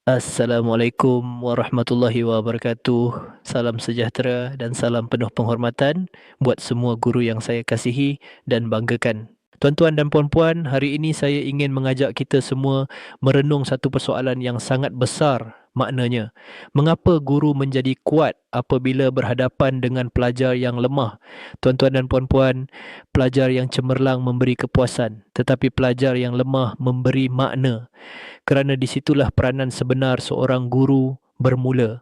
Assalamualaikum warahmatullahi wabarakatuh. Salam sejahtera dan salam penuh penghormatan buat semua guru yang saya kasihi dan banggakan. Tuan-tuan dan puan-puan, hari ini saya ingin mengajak kita semua merenung satu persoalan yang sangat besar maknanya. Mengapa guru menjadi kuat apabila berhadapan dengan pelajar yang lemah? Tuan-tuan dan puan-puan, pelajar yang cemerlang memberi kepuasan, tetapi pelajar yang lemah memberi makna, kerana di situlah peranan sebenar seorang guru bermula.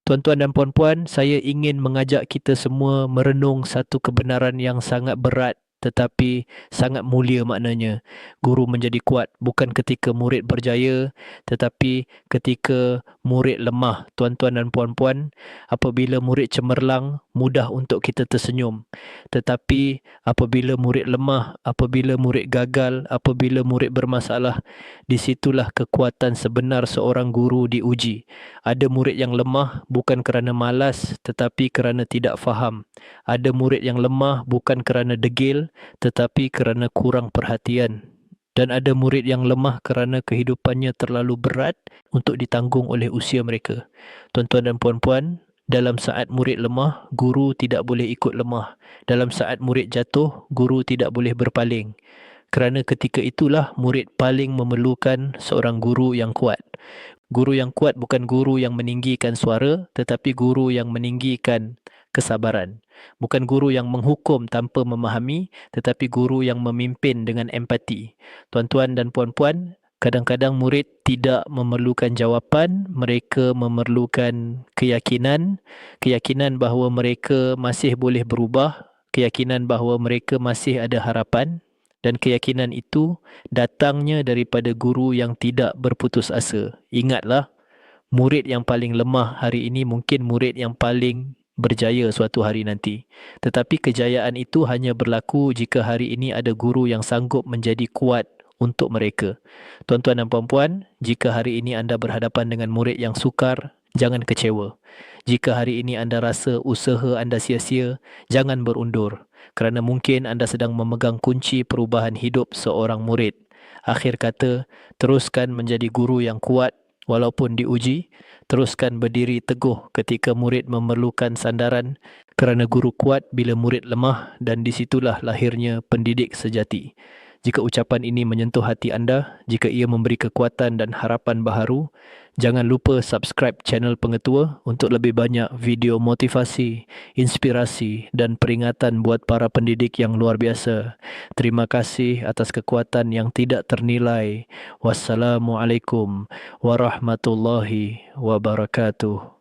Tuan-tuan dan puan-puan, saya ingin mengajak kita semua merenung satu kebenaran yang sangat berat tetapi sangat mulia maknanya. Guru menjadi kuat bukan ketika murid berjaya tetapi ketika murid lemah. Tuan-tuan dan puan-puan, apabila murid cemerlang, mudah untuk kita tersenyum. Tetapi apabila murid lemah, apabila murid gagal, apabila murid bermasalah, di situlah kekuatan sebenar seorang guru diuji. Ada murid yang lemah bukan kerana malas tetapi kerana tidak faham. Ada murid yang lemah bukan kerana degil tetapi kerana kurang perhatian. Dan ada murid yang lemah kerana kehidupannya terlalu berat untuk ditanggung oleh usia mereka. Tuan-tuan dan puan-puan, dalam saat murid lemah, guru tidak boleh ikut lemah. Dalam saat murid jatuh, guru tidak boleh berpaling. Kerana ketika itulah murid paling memerlukan seorang guru yang kuat. Guru yang kuat bukan guru yang meninggikan suara, tetapi guru yang meninggikan kesabaran. Bukan guru yang menghukum tanpa memahami, tetapi guru yang memimpin dengan empati. Tuan-tuan dan puan-puan, kadang-kadang murid tidak memerlukan jawapan, mereka memerlukan keyakinan, keyakinan bahawa mereka masih boleh berubah, keyakinan bahawa mereka masih ada harapan, dan keyakinan itu datangnya daripada guru yang tidak berputus asa. Ingatlah, murid yang paling lemah hari ini mungkin murid yang paling berjaya suatu hari nanti. Tetapi kejayaan itu hanya berlaku jika hari ini ada guru yang sanggup menjadi kuat untuk mereka. Tuan-tuan dan puan-puan, jika hari ini anda berhadapan dengan murid yang sukar, jangan kecewa. Jika hari ini anda rasa usaha anda sia-sia, jangan berundur. Kerana mungkin anda sedang memegang kunci perubahan hidup seorang murid. Akhir kata, teruskan menjadi guru yang kuat walaupun diuji. Teruskan berdiri teguh ketika murid memerlukan sandaran, kerana guru kuat bila murid lemah, dan di situlah lahirnya pendidik sejati. Jika ucapan ini menyentuh hati anda, jika ia memberi kekuatan dan harapan baharu, jangan lupa subscribe channel Pengetua untuk lebih banyak video motivasi, inspirasi dan peringatan buat para pendidik yang luar biasa. Terima kasih atas kekuatan yang tidak ternilai. Wassalamualaikum warahmatullahi wabarakatuh.